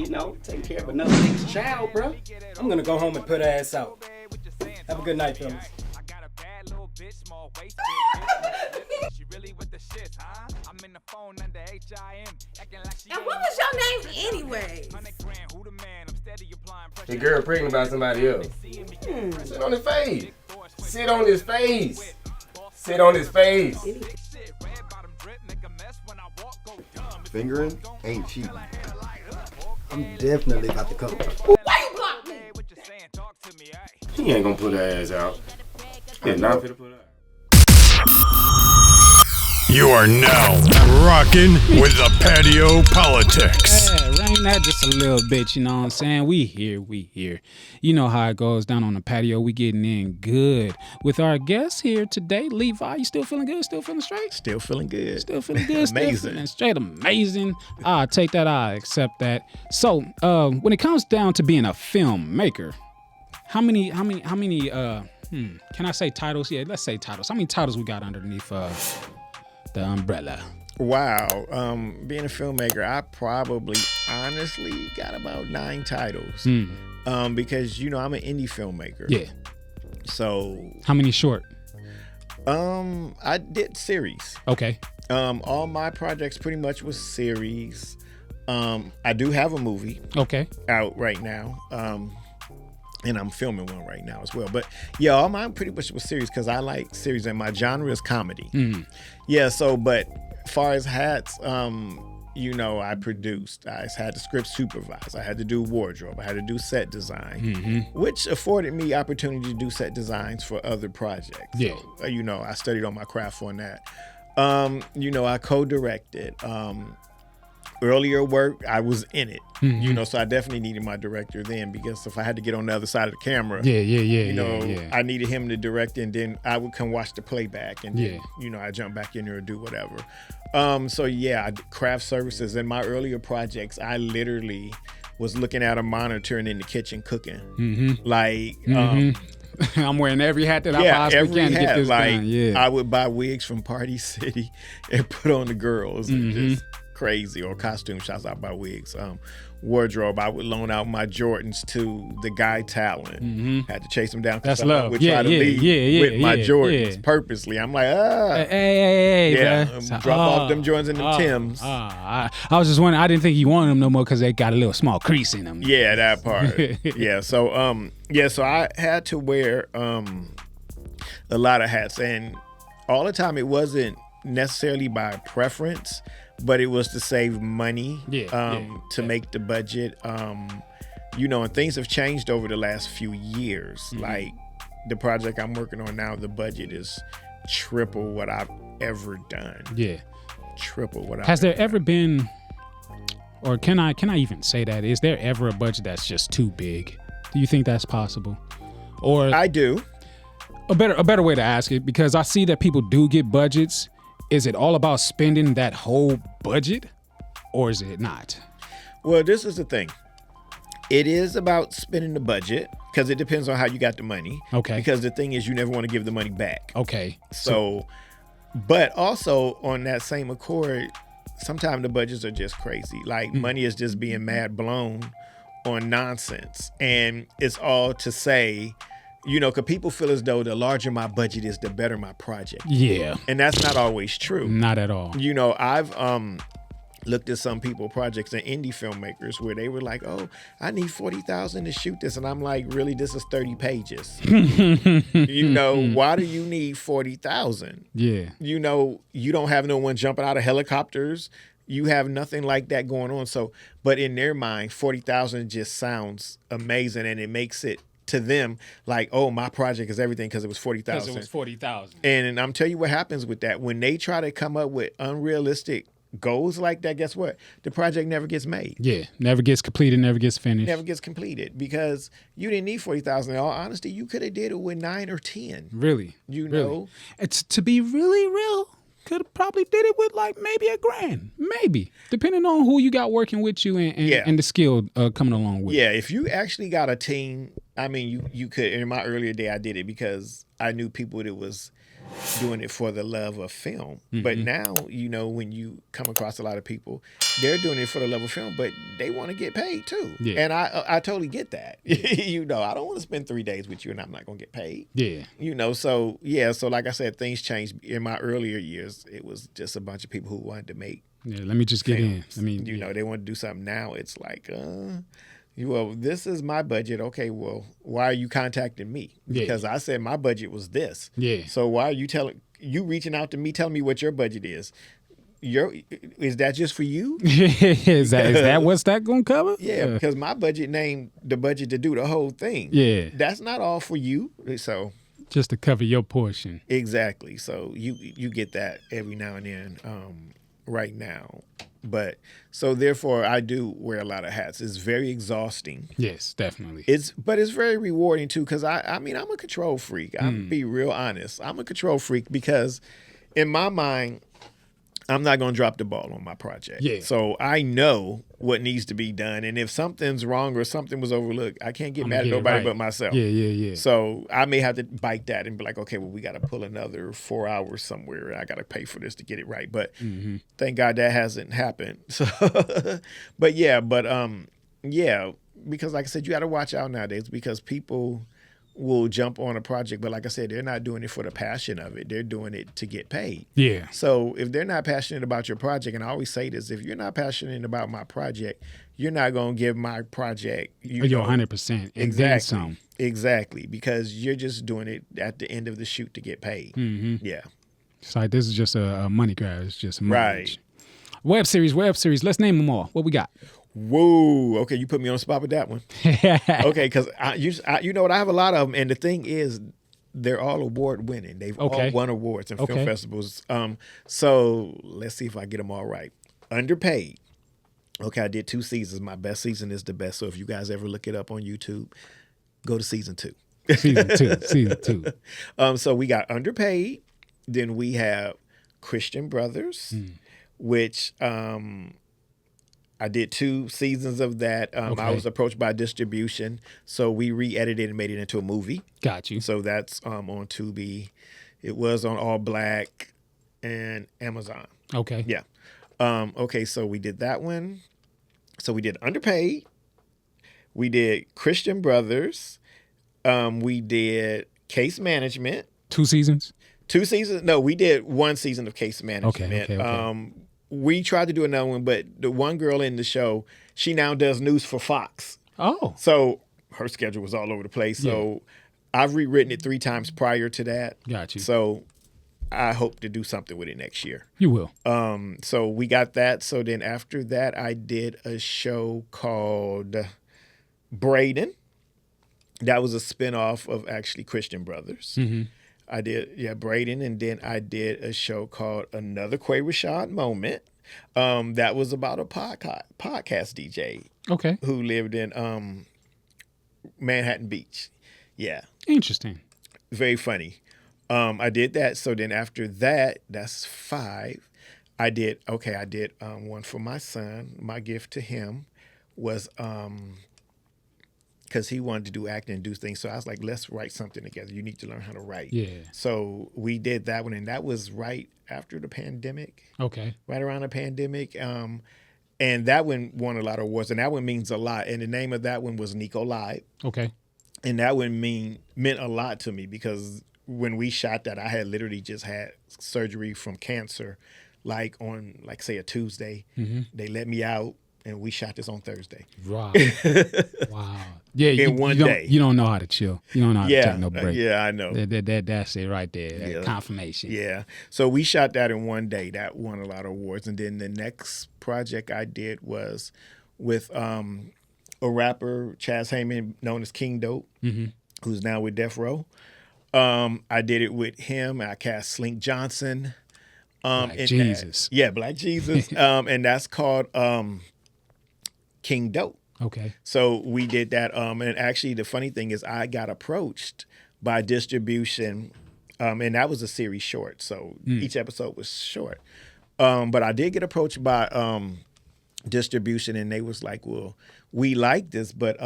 taking care of another nigga's child, bro. I'm gonna go home and put her ass out. Have a good night, fellas. And what was your name anyway? The girl pregnant by somebody else. Sit on his face. Sit on his face. Sit on his face. Fingering ain't cheating. I'm definitely about to come. Why you block me? He ain't gonna put her ass out. He's not finna put her out. You are now rocking with the Patio PolitiCz. Yeah, rain that just a little bit, you know what I'm saying? We here. You know how it goes down on the patio. We getting in good with our guest here today. Levi, you still feeling good? Still feeling straight? Still feeling good. Still feeling good. Amazing. Still feeling straight amazing. I take that. I accept that. So when it comes down to being a filmmaker, how many can I say titles? Yeah, let's say titles. How many titles we got underneath the umbrella? Wow. Being a filmmaker, I probably honestly got about 9 titles. Because I'm an indie filmmaker. Yeah. So how many short? I did series. Okay. All my projects pretty much was series. I do have a movie out right now. And I'm filming one right now as well. But yeah, all mine pretty much was series because I like series and my genre is comedy. Yeah, so but as far as hats, I produced. I had to script supervise. I had to do wardrobe. I had to do set design, which afforded me opportunity to do set designs for other projects. Yeah. So, I studied on my craft on that. I co-directed. Earlier work, I was in it. So I definitely needed my director then, because if I had to get on the other side of the camera, I needed him to direct, and then I would come watch the playback, and then, I jump back in there and do whatever. I did craft services. In my earlier projects, I literally was looking at a monitor and in the kitchen cooking. I'm wearing every hat that I possibly can to get this done. Yeah. I would buy wigs from Party City and put on the girls. And just crazy. Or costume shops, I buy wigs. Wardrobe, I would loan out my Jordans to the guy talent. Had to chase them down. That's love. Would try to leave with my Jordans purposely. I'm like, hey, drop off them Jordans and them Timbs. I was just wondering. I didn't think you wanted them no more because they got a little small crease in them. Yeah, that part. So I had to wear a lot of hats, and all the time it wasn't necessarily by preference, but it was to save money, to make the budget. And things have changed over the last few years. Like the project I'm working on now, the budget is triple what I've ever done. Yeah. Triple what I've Has there ever been, or can I even say that? Is there ever a budget that's just too big? Do you think that's possible? Or I do. A better way to ask it, because I see that people do get budgets. Is it all about spending that whole budget, or is it not? Well, this is the thing. It is about spending the budget, because it depends on how you got the money. Okay. Because the thing is, you never want to give the money back. Okay. So, but also on that same accord, sometimes the budgets are just crazy. Like money is just being mad blown on nonsense. And it's all to say, because people feel as though the larger my budget is, the better my project. Yeah. And that's not always true. Not at all. I've looked at some people projects and indie filmmakers where they were like, oh, I need $40,000 to shoot this. And I'm like, really, this is 30 pages. Why do you need $40,000? Yeah. You don't have no one jumping out of helicopters. You have nothing like that going on. So, but in their mind, 40,000 just sounds amazing, and it makes it to them like, oh, my project is everything because it was 40,000. Because it was 40,000. And I'm telling you what happens with that. When they try to come up with unrealistic goals like that, guess what? The project never gets made. Yeah, never gets completed, never gets finished. Never gets completed, because you didn't need 40,000. In all honesty, you could have did it with 9 or 10. Really? Know? It's to be really real. Could have probably did it with like maybe $1,000, maybe, depending on who you got working with you and the skill coming along with. Yeah, if you actually got a team, I mean, you could. In my earlier day, I did it because I knew people that was doing it for the love of film. But now, when you come across a lot of people, they're doing it for the love of film, but they want to get paid too. Yeah. And I totally get that. I don't want to spend 3 days with you and I'm not going to get paid. Yeah. So like I said, things changed. In my earlier years, it was just a bunch of people who wanted to make. Yeah, let me just get films. in. I mean, they want to do something. Now it's like, well, this is my budget. Okay, well, why are you contacting me? Because I said my budget was this. Yeah. So why are you reaching out to me, telling me what your budget is? Is that just for you? is that what's that gonna cover? Yeah, because my budget named the budget to do the whole thing. Yeah. That's not all for you. So just to cover your portion. Exactly. So you get that every now and then. Right now. But so therefore I do wear a lot of hats. It's very exhausting. Yes, definitely. But it's very rewarding too, because I mean I'm a control freak. I'm be real honest. I'm a control freak because in my mind I'm not going to drop the ball on my project. Yeah. So I know what needs to be done. And if something's wrong or something was overlooked, I can't get mad at nobody but myself. Yeah. So I may have to bite that and be like, okay, well, we got to pull another 4 hours somewhere. I got to pay for this to get it right. But thank God that hasn't happened. So, because like I said, you got to watch out nowadays because people will jump on a project, but like I said, they're not doing it for the passion of it. They're doing it to get paid. Yeah. So if they're not passionate about your project, and I always say this, if you're not passionate about my project, you're not going to give my project your 100%. Exactly. Exactly. Because you're just doing it at the end of the shoot to get paid. Yeah. It's like this is just a money grab. It's just money. Right. Web series. Let's name them all. What we got? Whoa. Okay, you put me on the spot with that one. Okay, because you know what? I have a lot of them, and the thing is, they're all award winning. They've all won awards and film festivals. So let's see if I get them all right. Underpaid. Okay, I did 2 seasons. My best season is the best. So if you guys ever look it up on YouTube, go to season 2. Season two. So we got Underpaid. Then we have Christian Brothers, which I did 2 seasons of that. I was approached by distribution, so we re-edited and made it into a movie. Got you. So that's on Tubi. It was on All Black and Amazon. Okay. Yeah. Okay, so we did that one. So we did Underpaid. We did Christian Brothers. We did Case Management. 2 seasons? 2 seasons? No, we did 1 season of Case Management. Okay. We tried to do another one, but the one girl in the show, she now does news for Fox. Oh. So her schedule was all over the place. So I've rewritten it 3 times prior to that. Got you. So I hope to do something with it next year. You will. So we got that. So then after that, I did a show called Braden. That was a spinoff of actually Christian Brothers. Mm-hmm. I did, Braden, and then I did a show called Another Quay Rashad Moment. That was about a podcast DJ. Okay. Who lived in Manhattan Beach. Yeah. Interesting. Very funny. I did that. So then after that, that's 5. I did one for my son. My gift to him was because he wanted to do acting and do things. So I was like, let's write something together. You need to learn how to write. Yeah. So we did that one, and that was right after the pandemic. Okay. Right around the pandemic. And that one won a lot of awards, and that one means a lot. And the name of that one was Nico Live. Okay. And that one meant a lot to me because when we shot that, I had literally just had surgery from cancer, like on, say, a Tuesday. Mm-hmm. They let me out, and we shot this on Thursday. Wow. Wow. Yeah, in one day. You don't know how to chill. You don't know how to take no break. Yeah, I know. That's it right there. That confirmation. Yeah. So we shot that in one day. That won a lot of awards. And then the next project I did was with a rapper, Chaz Heyman, known as King Dope, who's now with Death Row. I did it with him. I cast Slink Johnson. Black Jesus. Black Jesus. And that's called King Dope. Okay. So we did that. And actually, the funny thing is I got approached by distribution, and that was a series short. So each episode was short. But I did get approached by distribution, and they was like, well, we like this, but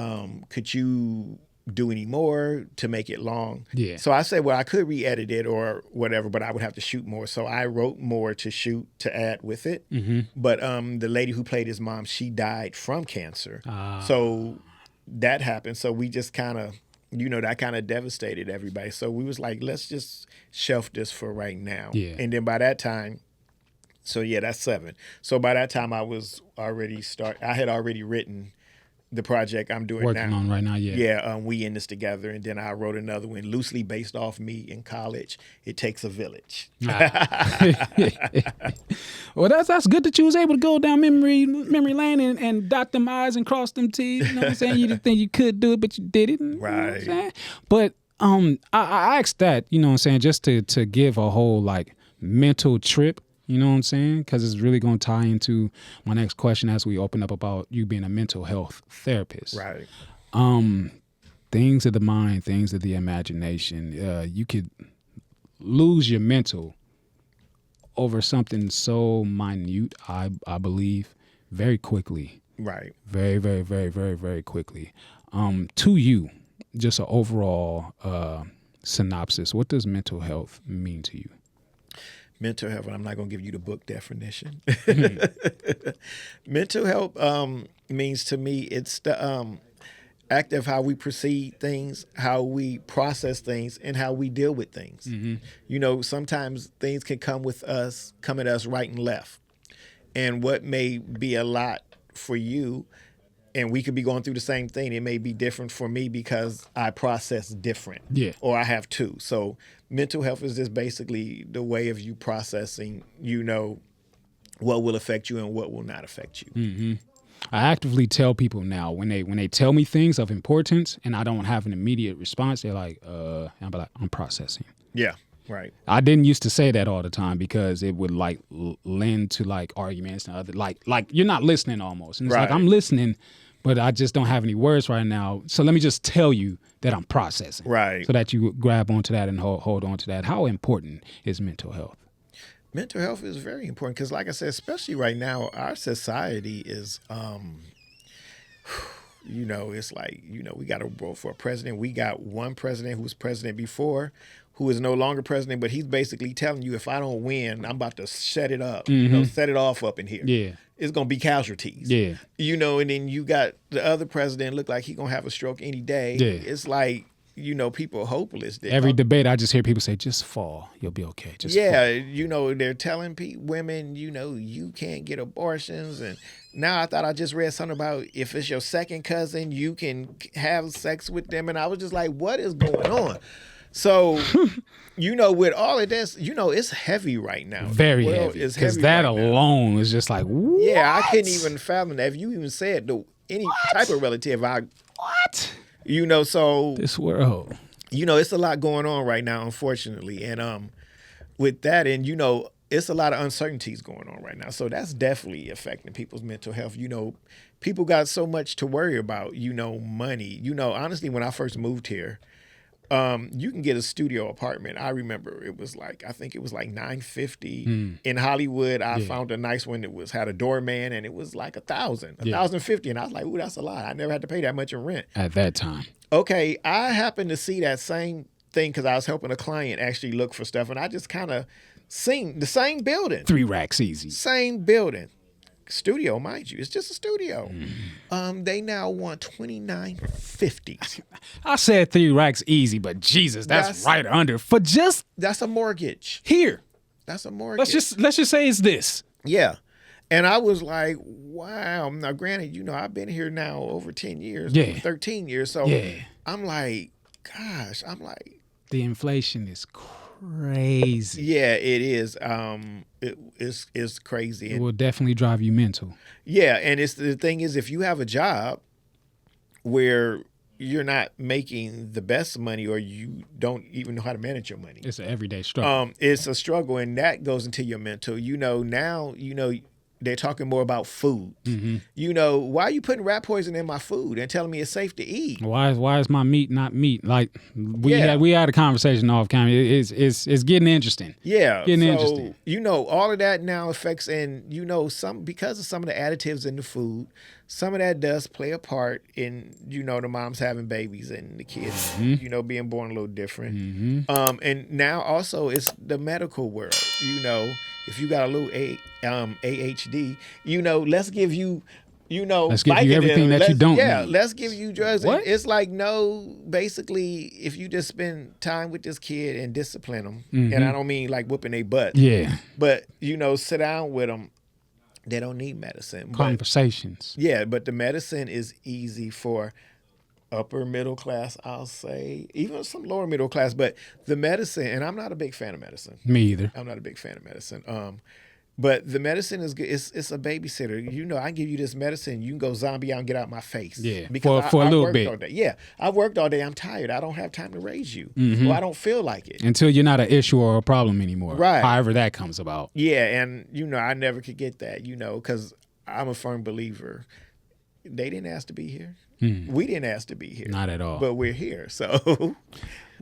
could you do any more to make it long? Yeah. So I said, well, I could re-edit it or whatever, but I would have to shoot more. So I wrote more to shoot to add with it. Mm-hmm. But the lady who played his mom, she died from cancer. So that happened. So we just kind of, that kind of devastated everybody. So we was like, let's just shelf this for right now. Yeah. And then by that time, that's 7. So by that time I had already written the project I'm doing working on right now. We in this together, and then I wrote another one loosely based off me in college. It Takes a Village. Well, that's good that you was able to go down memory lane and dot them I's and cross them T's. You know what I'm saying? You didn't think you could do it, but you did it. Right. You know but I asked that, you know what I'm saying, just to give a whole mental trip. You know what I'm saying? Because it's really going to tie into my next question as we open up about you being a mental health therapist. Right. Things of the mind, things of the imagination. You could lose your mental over something so minute, I believe, very quickly. Right. Very, very, very, very, very quickly. To you, just an overall synopsis, what does mental health mean to you? Mental health, and I'm not going to give you the book definition. Mental health means to me it's the act of how we perceive things, how we process things, and how we deal with things. Mm-hmm. Sometimes things can come at us right and left. And what may be a lot for you, and we could be going through the same thing, it may be different for me because I process different. Yeah. Or I have 2. So mental health is just basically the way of you processing, what will affect you and what will not affect you. Mm-hmm. I actively tell people now when they tell me things of importance and I don't have an immediate response, they're like, I'm processing. Yeah, right. I didn't used to say that all the time because it would like lend to like arguments and other like you're not listening almost. And it's like I'm listening, but I just don't have any words right now. So let me just tell you that I'm processing. Right. So that you grab onto that and hold on to that. How important is mental health? Mental health is very important because, like I said, especially right now, our society is, it's like, we got to vote for a president. We got one president who was president before, who is no longer president, but he's basically telling you, if I don't win, I'm about to set it up, set it off up in here. Yeah. It's going to be casualties. Yeah. And then you got the other president look like he's going to have a stroke any day. Yeah. It's like, people are hopeless. Every debate, I just hear people say, just fall. You'll be okay. Just fall. They're telling women, you can't get abortions. And now I thought I just read something about if it's your second cousin, you can have sex with them. And I was just like, what is going on? So, with all of this, it's heavy right now. Very heavy. Because that right alone now is just like, what? Yeah, I couldn't even fathom that. If you even said any type of relative, what? So this world, it's a lot going on right now, unfortunately. And with that, and it's a lot of uncertainties going on right now. So that's definitely affecting people's mental health. People got so much to worry about, money. Honestly, when I first moved here, you can get a studio apartment. I remember it was like, I think it was like $950 in Hollywood. I found a nice one that had a doorman, and it was like $1,050. And I was like, ooh, that's a lot. I never had to pay that much in rent at that time. Okay, I happened to see that same thing because I was helping a client actually look for stuff, and I just kind of seen the same building. 3 racks easy. Same building. Studio, mind you. It's just a studio. They now want $2,950. I said 3 racks easy, but Jesus, that's right under for just that's a mortgage. Here. That's a mortgage. Let's just say it's this. Yeah. And I was like, wow. Now, granted, I've been here now over 10 years, 13 years. So I'm like, gosh, the inflation is crazy. Yeah, it is. It's crazy. It will definitely drive you mental. Yeah, and the thing is, if you have a job where you're not making the best money, or you don't even know how to manage your money, it's an everyday struggle. It's a struggle, and that goes into your mental. Now they're talking more about food. Why are you putting rat poison in my food and telling me it's safe to eat? Why is my meat not meat? Like we had a conversation off camera. It's getting interesting. Yeah, interesting. All of that now affects, and because of some of the additives in the food, some of that does play a part in the moms having babies and the kids being born a little different. And now also it's the medical world. If you got a little ADHD, let's give you, let's give you everything that you don't need. Let's give you drugs. What? It's like, basically, if you just spend time with this kid and discipline them, and I don't mean like whooping their butt. Yeah. But, sit down with them. They don't need medicine. Conversations. But the medicine is easy for upper middle class, I'll say, even some lower middle class. But the medicine, and I'm not a big fan of medicine. Me either. I'm not a big fan of medicine. But the medicine is good. It's a babysitter. I give you this medicine, you can go zombie out and get out my face. Yeah, because for a little bit. All day. Yeah, I worked all day. I'm tired. I don't have time to raise you. Or I don't feel like it. Until you're not an issue or a problem anymore. Right. However that comes about. Yeah, and, I never could get that, because I'm a firm believer. They didn't ask to be here. We didn't ask to be here. Not at all. But we're here, so...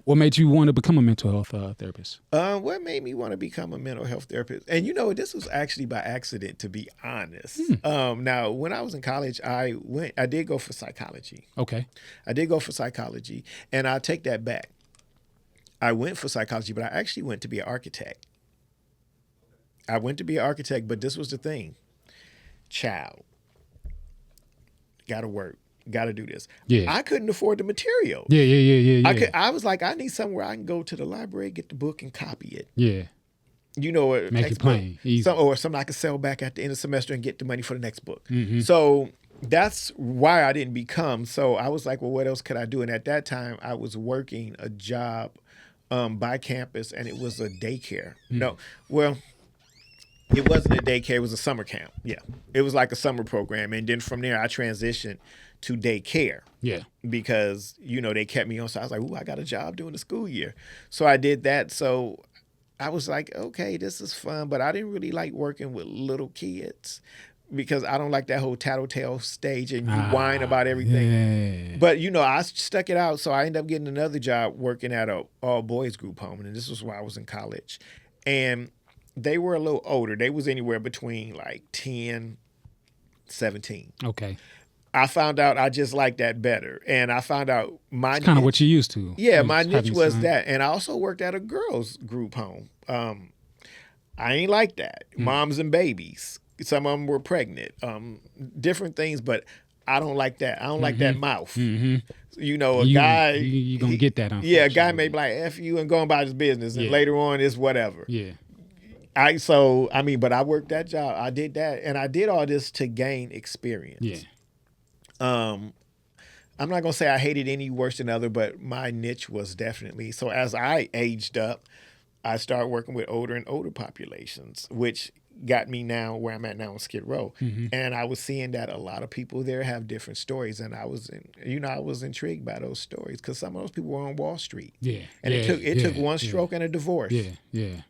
What made you want to become a mental health therapist? What made me want to become a mental health therapist? And this was actually by accident, to be honest. Now, when I was in college, I did go for psychology. Okay. I did go for psychology, and I'll take that back. I went for psychology, but I actually went to be an architect. I went to be an architect, but this was the thing. Child. Gotta work. Got to do this. Yeah. I couldn't afford the material. Yeah. I was like, I need somewhere I can go to the library, get the book, and copy it. Yeah. Make it plain. Easy. Or something I could sell back at the end of the semester and get the money for the next book. So that's why I didn't become. So I was like, well, what else could I do? And at that time, I was working a job by campus, and it was a daycare. No, well, It wasn't a daycare, it was a summer camp. Yeah. It was like a summer program. And then from there I transitioned to daycare. Yeah. Because, they kept me on. So I was like, ooh, I got a job during the school year. So I did that. So I was like, okay, this is fun. But I didn't really like working with little kids because I don't like that whole tattletale stage and you whine about everything. Yeah. But, I stuck it out. So I ended up getting another job working at a all boys group home. And this was while I was in college. And they were a little older. They was anywhere between like 10, 17. Okay. I found out I just like that better. And I found out my It's kind of what you used to. Yeah, my niche was that. And I also worked at a girls group home. I ain't like that. Moms and babies. Some of them were pregnant. Different things, but I don't like that. I don't like that mouth. Mm-hmm. A guy... You're going to get that on. Yeah, a guy may be like, F you and go about his business. And later on, it's whatever. Yeah. But I worked that job. I did that. And I did all this to gain experience. Yeah. I'm not going to say I hated any worse than other, but my niche was definitely... So as I aged up, I started working with older and older populations, which got me now where I'm at now on Skid Row. Mm-hmm. And I was seeing that a lot of people there have different stories. And I was intrigued by those stories because some of those people were on Wall Street. Yeah. And it took one stroke and a divorce. Yeah, yeah.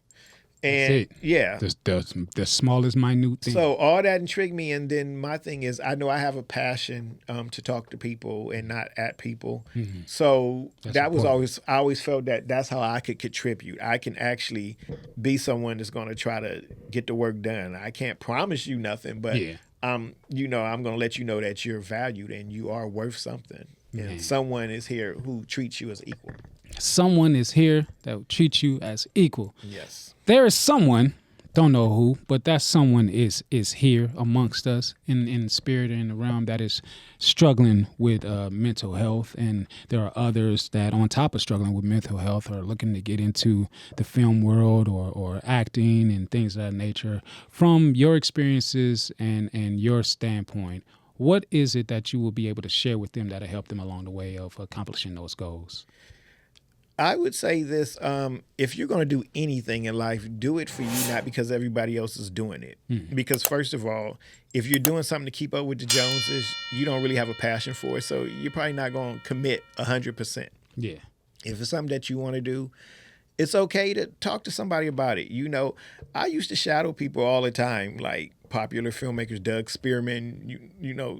And yeah, the smallest minute thing. So all that intrigued me, and then my thing is, I know I have a passion to talk to people and not at people. Mm-hmm. So that was always, I always felt that that's how I could contribute. I can actually be someone that's going to try to get the work done. I can't promise you nothing, but I'm going to let you know that you're valued and you are worth something. Man. And someone is here who treats you as equal. Someone is here that will treat you as equal. Yes. There is someone, don't know who, but that someone is here amongst us in spirit and in the realm that is struggling with mental health. And there are others that on top of struggling with mental health are looking to get into the film world or acting and things of that nature. From your experiences and your standpoint, what is it that you will be able to share with them that'll help them along the way of accomplishing those goals? I would say this, if you're going to do anything in life, do it for you, not because everybody else is doing it. Mm-hmm. Because first of all, if you're doing something to keep up with the Joneses, you don't really have a passion for it. So you're probably not going to commit 100%. Yeah. If it's something that you want to do, it's okay to talk to somebody about it. I used to shadow people all the time, like popular filmmakers, Doug Spearman,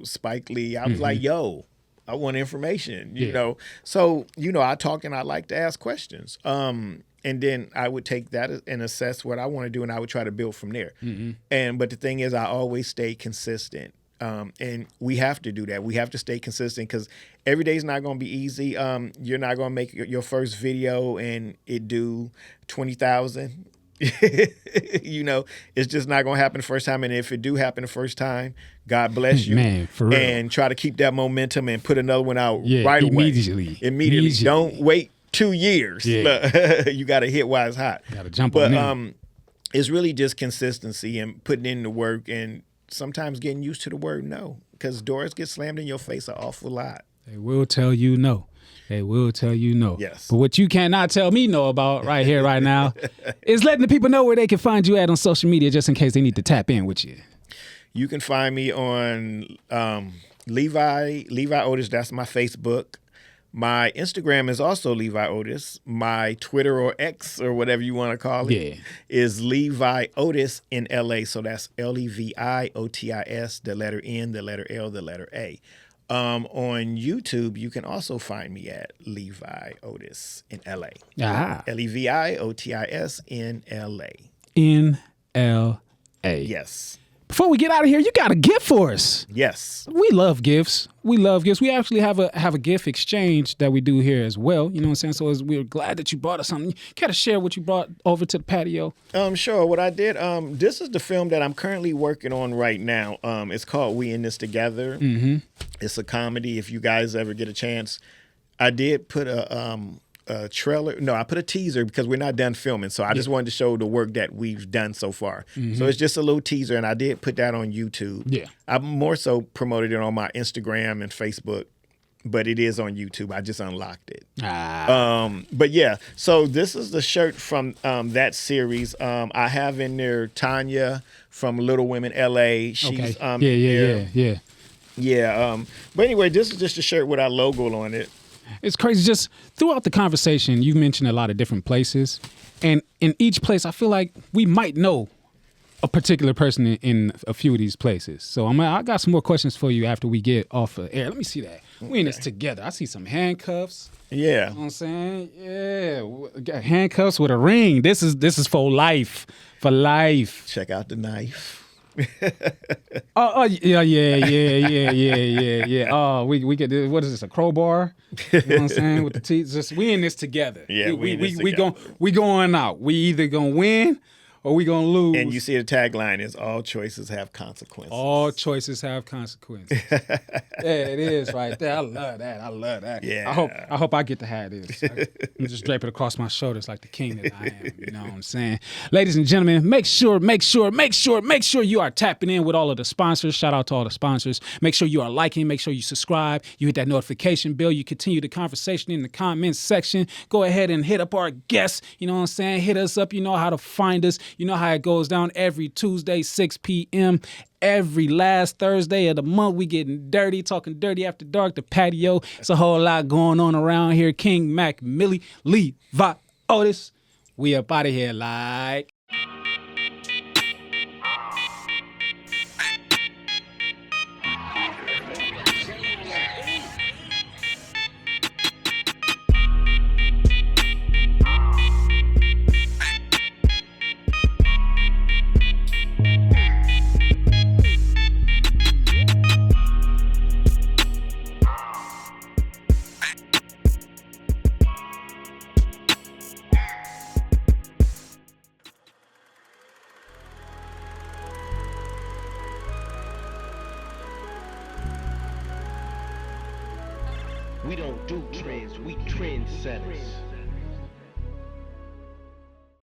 Spike Lee. I was like, yo, I want information, you know. So, I talk and I like to ask questions. And then I would take that and assess what I want to do, and I would try to build from there. Mm-hmm. But the thing is, I always stay consistent. And we have to do that. We have to stay consistent because every day is not going to be easy. You're not going to make your first video and it do 20,000. It's just not going to happen the first time. And if it do happen the first time, God bless you. Man, for real. And try to keep that momentum and put another one out right away. Immediately. Don't wait 2 years. Yeah. You got to hit while it's hot. Got to jump on in. It's really just consistency and putting in the work and sometimes getting used to the word no, because doors get slammed in your face an awful lot. They will tell you no. They will tell you no. Yes. But what you cannot tell me no about right here, right now, is letting the people know where they can find you at on social media just in case they need to tap in with you. You can find me on Levi Otis. That's my Facebook. My Instagram is also Levi Otis. My Twitter or X or whatever you want to call it is Levi Otis in LA. So that's LEVIOTIS, the letter N, the letter L, the letter A. On YouTube, you can also find me at Levi Otis in LA. LEVIOTIS in LA. In LA. Yes. Before we get out of here, you got a gift for us. Yes. We love gifts. We actually have a gift exchange that we do here as well. You know what I'm saying? So we're glad that you brought us something. You got to share what you brought over to the patio. Sure. What I did, this is the film that I'm currently working on right now. It's called We In This Together. Mm-hmm. It's a comedy. If you guys ever get a chance, I did put a trailer. No, I put a teaser because we're not done filming. So I just wanted to show the work that we've done so far. Mm-hmm. So it's just a little teaser, and I did put that on YouTube. Yeah. I more so promoted it on my Instagram and Facebook but it is on YouTube. I just unlocked it. But yeah, so this is the shirt from that series. I have in there Tanya from Little Women LA. She's Yeah. But anyway, this is just a shirt with our logo on it. It's crazy. Just throughout the conversation, you mentioned a lot of different places. And in each place, I feel like we might know a particular person in a few of these places. So I got some more questions for you after we get off of air. Let me see that. We in this together. I see some handcuffs. Yeah. You know what I'm saying? Yeah. We got handcuffs with a ring. This is for life. For life. Check out the knife. Yeah. Oh, we get this. What is this? A crowbar? You know what I'm saying? With the teeth. Just we in this together. Yeah, we going out. We either gonna win or we gonna lose. And you see the tagline is all choices have consequences. All choices have consequences. Yeah, it is right there. I love that. Yeah. I hope I get to have this. I'm just drape it across my shoulders like the king that I am. You know what I'm saying? Ladies and gentlemen, make sure you are tapping in with all of the sponsors. Shout out to all the sponsors. Make sure you are liking. Make sure you subscribe. You hit that notification bell. You continue the conversation in the comments section. Go ahead and hit up our guests. You know what I'm saying? Hit us up. You know how to find us. You know how it goes down every Tuesday, 6 p.m. Every last Thursday of the month, we getting dirty, talking dirty after dark, the patio. It's a whole lot going on around here. King, Mac, Millie, Levi, Otis. We up out of here like... We don't do trends, we trendsetters.